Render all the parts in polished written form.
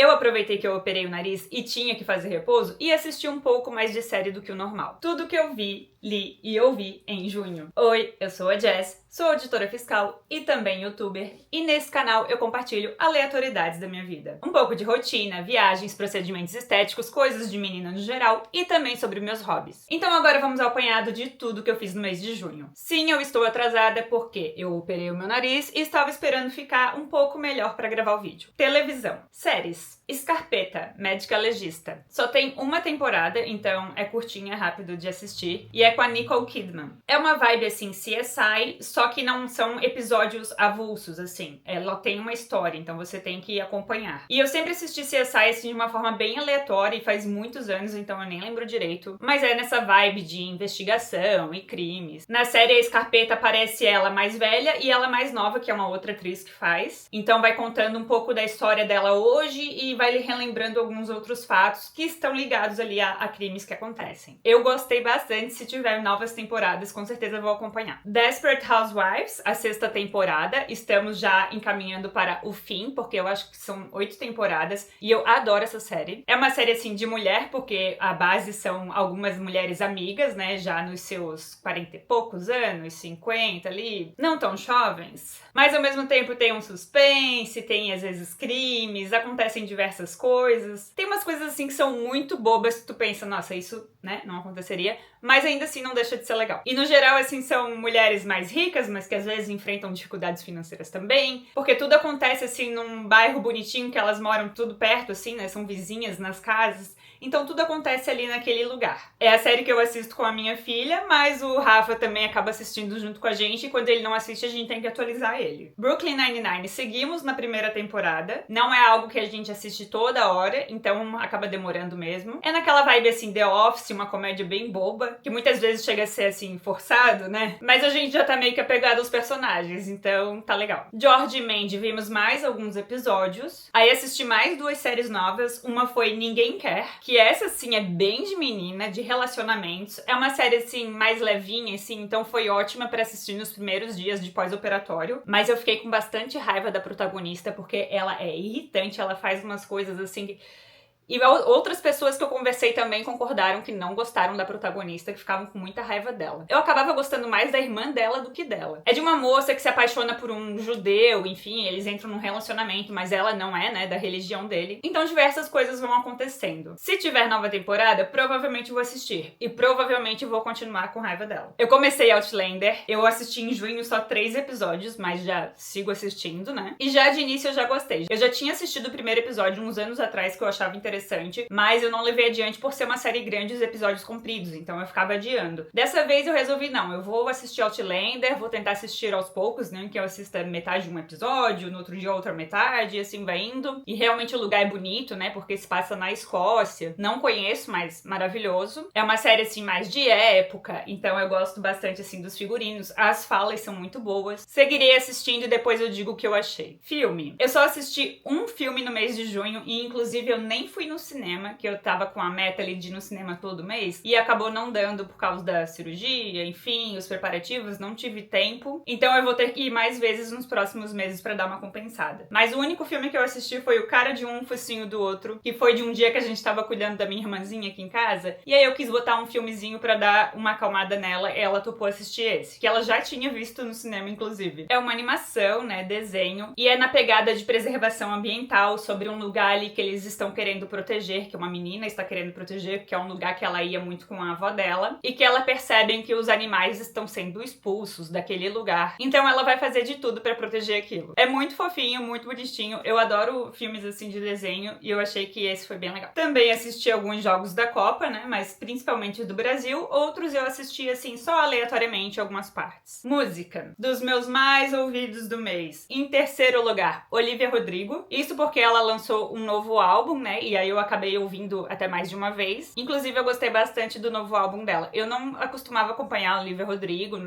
eu aproveitei que eu operei o nariz e tinha que fazer repouso e assisti um pouco mais de série do que o normal. Tudo que eu vi, li e ouvi em junho. Oi, eu sou a Jess, sou auditora fiscal e também youtuber, e nesse canal eu compartilho aleatoriedades da minha vida. Um pouco de rotina, viagens, procedimentos estéticos, coisas de menina no geral e também sobre meus hobbies. Então agora vamos ao apanhado de tudo que eu fiz no mês de junho. Sim, eu estou atrasada porque eu operei o meu nariz e estava esperando ficar um pouco melhor para gravar o vídeo. Televisão, séries, Scarpetta, médica legista. Só tem uma temporada, então é curtinha, rápido de assistir, e é com a Nicole Kidman. É uma vibe assim CSI, só que não são episódios avulsos assim. Ela tem uma história, então você tem que acompanhar. E eu sempre assisti CSI assim de uma forma bem aleatória e faz muitos anos, então eu nem lembro direito, mas é nessa vibe de investigação e crimes. Na série a Scarpetta aparece ela mais velha e ela mais nova, que é uma outra atriz que faz. Então vai contando um pouco da história dela hoje e vai relembrando alguns outros fatos que estão ligados ali a crimes que acontecem. Eu gostei bastante, se tiver novas temporadas, com certeza vou acompanhar. Desperate Housewives, a 6ª temporada, estamos já encaminhando para o fim, porque eu acho que são 8 temporadas e eu adoro essa série. É uma série assim de mulher, porque a base são algumas mulheres amigas, né, já nos seus 40 e poucos anos, 50 ali, não tão jovens, mas ao mesmo tempo tem um suspense, tem às vezes crimes, acontecem diversas coisas. Tem umas coisas assim que são muito bobas que tu pensa, nossa, isso, né, não aconteceria, mas ainda assim não deixa de ser legal. E no geral, assim, são mulheres mais ricas, mas que às vezes enfrentam dificuldades financeiras também, porque tudo acontece assim num bairro bonitinho que elas moram tudo perto, assim, né, são vizinhas nas casas. Então tudo acontece ali naquele lugar. É a série que eu assisto com a minha filha, mas o Rafa também acaba assistindo junto com a gente, e quando ele não assiste a gente tem que atualizar ele. Brooklyn Nine-Nine, seguimos na primeira temporada. Não é algo que a gente assiste toda hora, então acaba demorando mesmo. É naquela vibe assim, The Office, uma comédia bem boba, que muitas vezes chega a ser assim, forçado, né? Mas a gente já tá meio que apegado aos personagens, então tá legal. George e Mandy, vimos mais alguns episódios. Aí assisti mais 2 séries novas. Uma foi Ninguém Quer, que essa, assim, é bem de menina, de relacionamentos. É uma série, assim, mais levinha, assim, então foi ótima pra assistir nos primeiros dias de pós-operatório. Mas eu fiquei com bastante raiva da protagonista, porque ela é irritante, ela faz umas coisas, assim, que... E outras pessoas que eu conversei também concordaram que não gostaram da protagonista, que ficavam com muita raiva dela. Eu acabava gostando mais da irmã dela do que dela. É de uma moça que se apaixona por um judeu, enfim, eles entram num relacionamento, mas ela não é, né, da religião dele. Então diversas coisas vão acontecendo. Se tiver nova temporada, provavelmente vou assistir. E provavelmente vou continuar com raiva dela. Eu comecei Outlander, eu assisti em junho só 3 episódios, mas já sigo assistindo, né? E já de início eu já gostei. Eu já tinha assistido o primeiro episódio uns anos atrás, que eu achava interessante, mas eu não levei adiante por ser uma série grande e os episódios compridos, então eu ficava adiando. Dessa vez eu resolvi, não, eu vou assistir Outlander, vou tentar assistir aos poucos, né, que eu assista metade de um episódio, no outro dia outra metade, e assim vai indo. E realmente o lugar é bonito, né, porque se passa na Escócia. Não conheço, mas maravilhoso. É uma série, assim, mais de época, então eu gosto bastante, assim, dos figurinos. As falas são muito boas. Seguirei assistindo e depois eu digo o que eu achei. Filme. Eu só assisti um filme no mês de junho e, inclusive, eu nem fui no cinema, que eu tava com a meta ali de ir no cinema todo mês, e acabou não dando por causa da cirurgia, enfim, os preparativos, não tive tempo. Então eu vou ter que ir mais vezes nos próximos meses pra dar uma compensada. Mas o único filme que eu assisti foi O Cara de Um, Focinho do Outro, que foi de um dia que a gente tava cuidando da minha irmãzinha aqui em casa, e aí eu quis botar um filmezinho pra dar uma acalmada nela, e ela topou assistir esse, que ela já tinha visto no cinema, inclusive. É uma animação, né, desenho, e é na pegada de preservação ambiental, sobre um lugar ali que eles estão querendo proteger, que uma menina está querendo proteger, que é um lugar que ela ia muito com a avó dela, e que ela percebe que os animais estão sendo expulsos daquele lugar. Então ela vai fazer de tudo pra proteger aquilo. É muito fofinho, muito bonitinho. Eu adoro filmes assim de desenho e eu achei que esse foi bem legal. Também assisti alguns jogos da Copa, né, mas principalmente do Brasil. Outros eu assisti assim só aleatoriamente algumas partes. Música. Dos meus mais ouvidos do mês. Em terceiro lugar, Olivia Rodrigo. Isso porque ela lançou um novo álbum, né, e aí eu acabei ouvindo até mais de uma vez. Inclusive, eu gostei bastante do novo álbum dela. Eu não acostumava acompanhar a Olivia Rodrigo,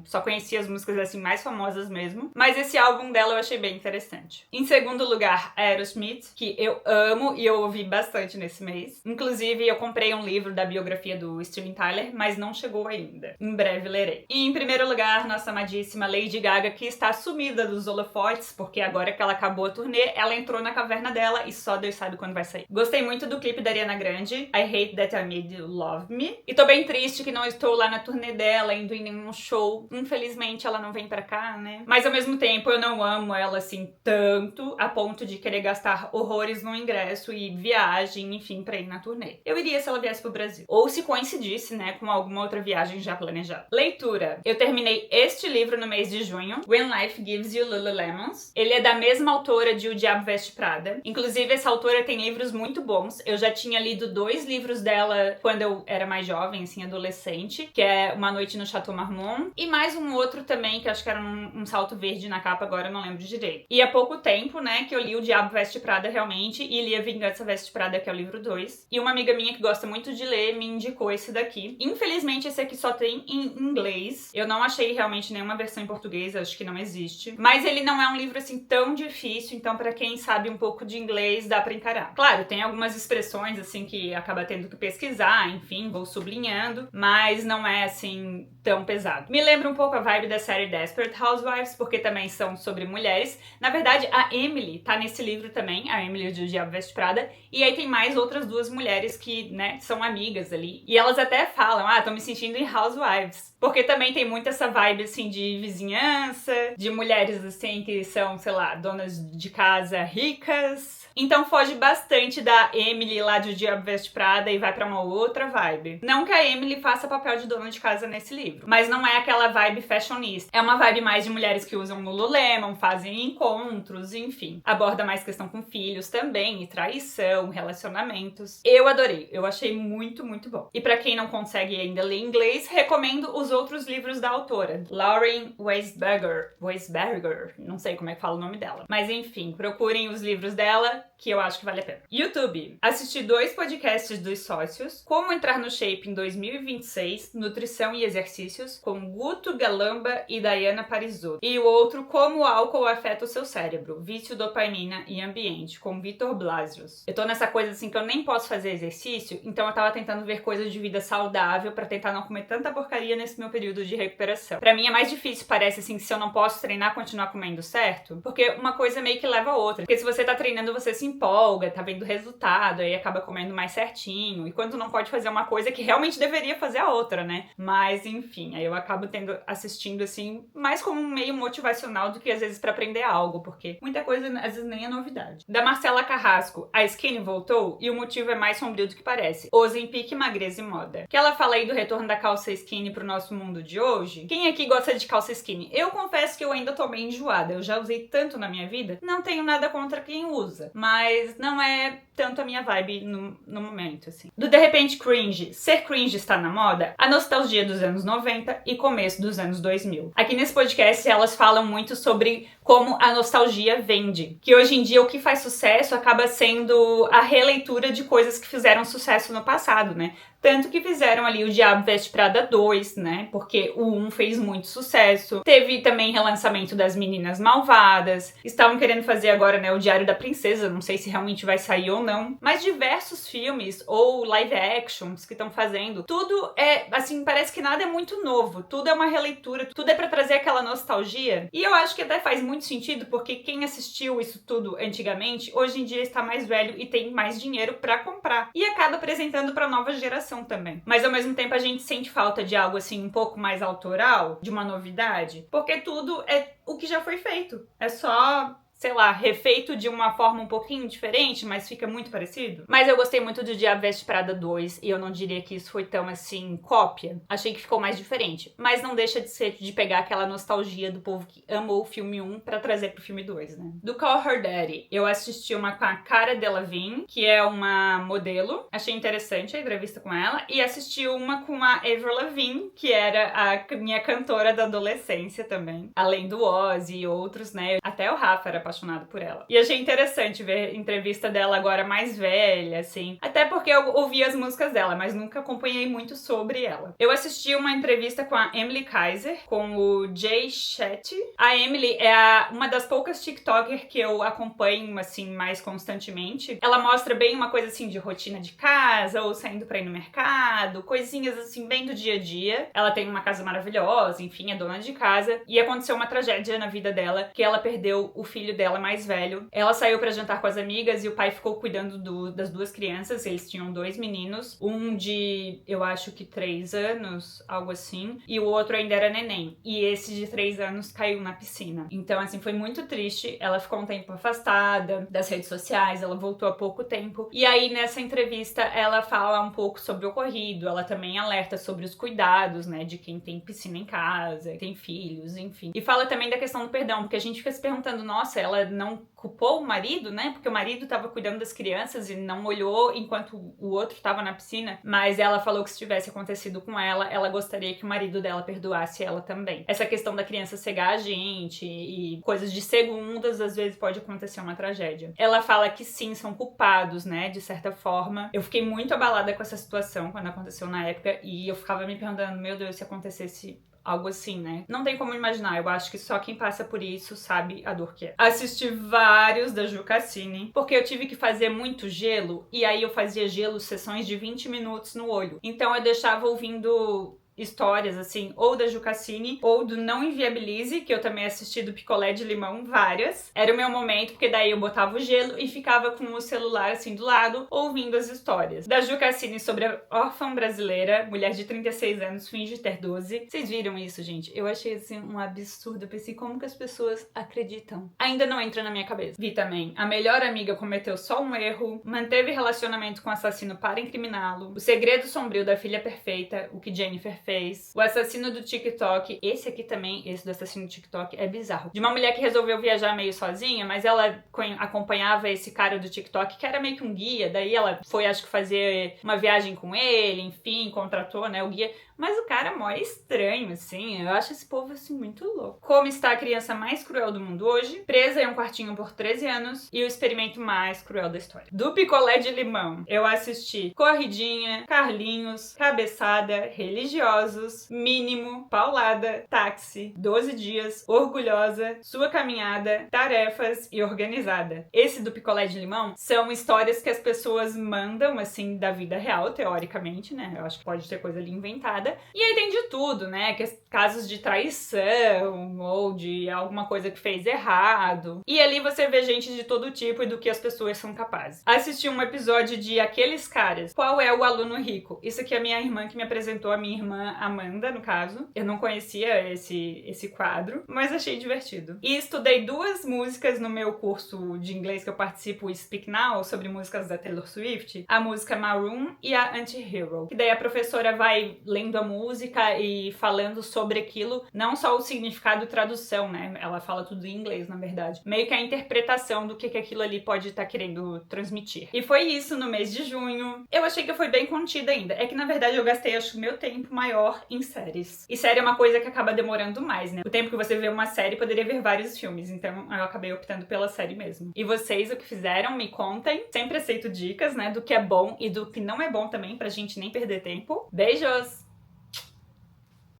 só conhecia as músicas assim mais famosas mesmo, mas esse álbum dela eu achei bem interessante. Em segundo lugar, Aerosmith, que eu amo e eu ouvi bastante nesse mês. Inclusive, eu comprei um livro da biografia do Steven Tyler, mas não chegou ainda. Em breve lerei. E em primeiro lugar, nossa amadíssima Lady Gaga, que está sumida dos holofotes, porque agora que ela acabou a turnê, ela entrou na caverna dela e só Deus sabe quando vai sair. Gostei muito do clipe da Ariana Grande, I Hate That I Made You Love Me. E tô bem triste que não estou lá na turnê dela, indo em nenhum show. Infelizmente, ela não vem pra cá, né? Mas ao mesmo tempo, eu não amo ela assim tanto, a ponto de querer gastar horrores no ingresso e viagem, enfim, pra ir na turnê. Eu iria se ela viesse pro Brasil. Ou se coincidisse, né, com alguma outra viagem já planejada. Leitura. Eu terminei este livro no mês de junho, When Life Gives You Lululemons. Ele é da mesma autora de O Diabo Veste Prada. Inclusive, essa autora tem livros muito bons. Eu já tinha lido 2 livros dela quando eu era mais jovem, assim, adolescente, que é Uma Noite no Chateau Marmont, e mais um outro também, que acho que era um salto verde na capa, agora eu não lembro direito. E há pouco tempo, né, que eu li O Diabo Veste Prada realmente, e li A Vingança Veste Prada, que é o livro 2. E uma amiga minha que gosta muito de ler me indicou esse daqui. Infelizmente, esse aqui só tem em inglês. Eu não achei realmente nenhuma versão em português, acho que não existe. Mas ele não é um livro, assim, tão difícil, então pra quem sabe um pouco de inglês, dá pra encarar. Claro, tem algumas expressões, assim, que acaba tendo que pesquisar, enfim, vou sublinhando, mas não é, assim, tão pesado. Me lembra um pouco a vibe da série Desperate Housewives, porque também são sobre mulheres. Na verdade, a Emily tá nesse livro também, a Emily do Diabo Veste Prada, e aí tem mais outras 2 mulheres que, né, são amigas ali. E elas até falam, tô me sentindo em Housewives. Porque também tem muito essa vibe, assim, de vizinhança, de mulheres, assim, que são, sei lá, donas de casa ricas. Então foge bastante da Emily lá de O Diabo Veste Prada e vai pra uma outra vibe. Não que a Emily faça papel de dona de casa nesse livro, mas não é aquela vibe fashionista. É uma vibe mais de mulheres que usam Lululemon, fazem encontros, enfim. Aborda mais questão com filhos também, e traição, relacionamentos. Eu adorei, eu achei muito, muito bom. E pra quem não consegue ainda ler inglês, recomendo os outros livros da autora. Lauren Weisberger, não sei como é que fala o nome dela. Mas enfim, procurem os livros dela, que eu acho que vale a pena. YouTube. Assisti 2 podcasts dos sócios. Como entrar no shape em 2026, nutrição e exercícios, com Guto Galamba e Dayana Parisotto. E o outro, Como o álcool afeta o seu cérebro, vício, dopamina e ambiente, com Vitor Blasius. Eu tô nessa coisa assim que eu nem posso fazer exercício, então eu tava tentando ver coisas de vida saudável pra tentar não comer tanta porcaria nesse meu período de recuperação. Pra mim é mais difícil, parece assim, se eu não posso treinar, continuar comendo certo, porque uma coisa meio que leva a outra. Porque se você tá treinando, você se empolga, tá vendo o resultado, aí acaba comendo mais certinho. E quando não pode fazer uma coisa que realmente deveria fazer a outra, né? Mas enfim, aí eu acabo assistindo assim, mais como um meio motivacional do que às vezes pra aprender algo, porque muita coisa às vezes nem é novidade. Da Marcela Carrasco, a Skinny voltou e o motivo é mais sombrio do que parece. Ozempic, magreza e moda. Que ela fala aí do retorno da calça skinny pro nosso mundo de hoje. Quem aqui gosta de calça skinny? Eu confesso que eu ainda tô meio enjoada. Eu já usei tanto na minha vida. Não tenho nada contra quem usa, mas não é tanto a minha vibe no momento, assim. Do De Repente Cringe. Ser cringe está na moda? A nostalgia dos anos 90 e começo dos anos 2000. Aqui nesse podcast elas falam muito sobre como a nostalgia vende. Que hoje em dia o que faz sucesso acaba sendo a releitura de coisas que fizeram sucesso no passado, né? Tanto que fizeram ali o Diabo Veste Prada 2, né? Porque o 1 fez muito sucesso. Teve também relançamento das Meninas Malvadas. Estavam querendo fazer agora, né, o Diário da Princesa. Não sei se realmente vai sair ou não. Mas diversos filmes ou live actions que estão fazendo. Tudo é, assim, parece que nada é muito novo. Tudo é uma releitura. Tudo é pra trazer aquela nostalgia. E eu acho que até faz muito sentido, porque quem assistiu isso tudo antigamente, hoje em dia está mais velho e tem mais dinheiro pra comprar. E acaba apresentando pra nova geração também. Mas ao mesmo tempo a gente sente falta de algo assim um pouco mais autoral, de uma novidade, porque tudo é o que já foi feito. É só, sei lá, refeito de uma forma um pouquinho diferente, mas fica muito parecido. Mas eu gostei muito do Diabo Veste Prada 2 e eu não diria que isso foi tão, assim, cópia. Achei que ficou mais diferente. Mas não deixa de ser de pegar aquela nostalgia do povo que amou o filme 1 pra trazer pro filme 2, né? Do Call Her Daddy, eu assisti uma com a Cara Delevingne, que é uma modelo. Achei interessante a entrevista com ela. E assisti uma com a Avril Lavigne, que era a minha cantora da adolescência também. Além do Ozzy e outros, né? Até o Rafa era apaixonado por ela. E achei interessante ver a entrevista dela agora mais velha, assim. Até porque eu ouvi as músicas dela, mas nunca acompanhei muito sobre ela. Eu assisti uma entrevista com a Emily Kaiser, com o Jay Shetty. A Emily é uma das poucas TikTokers que eu acompanho, assim, mais constantemente. Ela mostra bem uma coisa, assim, de rotina de casa, ou saindo pra ir no mercado, coisinhas, assim, bem do dia a dia. Ela tem uma casa maravilhosa, enfim, é dona de casa. E aconteceu uma tragédia na vida dela, que ela perdeu o filho dela mais velho. Ela saiu pra jantar com as amigas e o pai ficou cuidando das duas crianças. Eles tinham 2 meninos, um de, eu acho que 3 anos, algo assim, e o outro ainda era neném. E esse de 3 anos caiu na piscina. Então, assim, foi muito triste. Ela ficou um tempo afastada das redes sociais, ela voltou há pouco tempo. E aí, nessa entrevista, ela fala um pouco sobre o ocorrido, ela também alerta sobre os cuidados, né, de quem tem piscina em casa, tem filhos, enfim. E fala também da questão do perdão, porque a gente fica se perguntando, nossa, ela não culpou o marido, né, porque o marido tava cuidando das crianças e não olhou enquanto o outro tava na piscina, mas ela falou que se tivesse acontecido com ela gostaria que o marido dela perdoasse ela também. Essa questão da criança cegar a gente e coisas de segundas, às vezes pode acontecer uma tragédia. Ela fala que sim, são culpados, né, de certa forma. Eu fiquei muito abalada com essa situação quando aconteceu na época e eu ficava me perguntando, meu Deus, se acontecesse algo assim, né? Não tem como imaginar, eu acho que só quem passa por isso sabe a dor que é. Assisti vários da Ju Cassini, porque eu tive que fazer muito gelo, e aí eu fazia gelo sessões de 20 minutos no olho. Então eu deixava ouvindo histórias, assim, ou da Ju Cassini, ou do Não Inviabilize, que eu também assisti do Picolé de Limão, várias. Era o meu momento, porque daí eu botava o gelo e ficava com o celular, assim, do lado, ouvindo as histórias. Da Ju Cassini sobre a órfã brasileira, mulher de 36 anos, finge ter 12. Vocês viram isso, gente? Eu achei, assim, um absurdo. Eu pensei, como que as pessoas acreditam? Ainda não entra na minha cabeça. Vi também, a melhor amiga cometeu só um erro, manteve relacionamento com o assassino para incriminá-lo, o segredo sombrio da filha perfeita, o que Jennifer fez, o assassino do TikTok, esse aqui também, esse do assassino do TikTok é bizarro. De uma mulher que resolveu viajar meio sozinha, mas ela acompanhava esse cara do TikTok que era meio que um guia, daí ela foi, acho que fazer uma viagem com ele, enfim, contratou, né, o guia. Mas o cara é mó estranho, assim. Eu acho esse povo, assim, muito louco. Como está a criança mais cruel do mundo hoje? Presa em um quartinho por 13 anos. E o experimento mais cruel da história. Do Picolé de Limão, eu assisti Corridinha, Carlinhos, Cabeçada, Religiosos, Mínimo, Paulada, Táxi, 12 Dias, Orgulhosa, Sua Caminhada, Tarefas e Organizada. Esse do Picolé de Limão são histórias que as pessoas mandam, assim, da vida real, teoricamente, né? Eu acho que pode ter coisa ali inventada. E aí tem de tudo, né? Casos de traição ou de alguma coisa que fez errado. E ali você vê gente de todo tipo e do que as pessoas são capazes. Assisti um episódio de Aqueles Caras. Qual é o aluno rico? Isso aqui é a minha irmã que me apresentou, a minha irmã Amanda, no caso. Eu não conhecia esse quadro, mas achei divertido. E estudei 2 músicas no meu curso de inglês que eu participo, o Speak Now, sobre músicas da Taylor Swift. A música Maroon e a Anti-Hero. Que daí a professora vai lendo a música e falando sobre aquilo, não só o significado e tradução, né? Ela fala tudo em inglês, na verdade. Meio que a interpretação do que aquilo ali pode estar querendo transmitir. E foi isso no mês de junho. Eu achei que eu fui bem contida ainda. É que, na verdade, eu gastei, acho, meu tempo maior em séries. E série é uma coisa que acaba demorando mais, né? O tempo que você vê uma série, poderia ver vários filmes. Então, eu acabei optando pela série mesmo. E vocês, o que fizeram? Me contem. Sempre aceito dicas, né? Do que é bom e do que não é bom também, pra gente nem perder tempo. Beijos!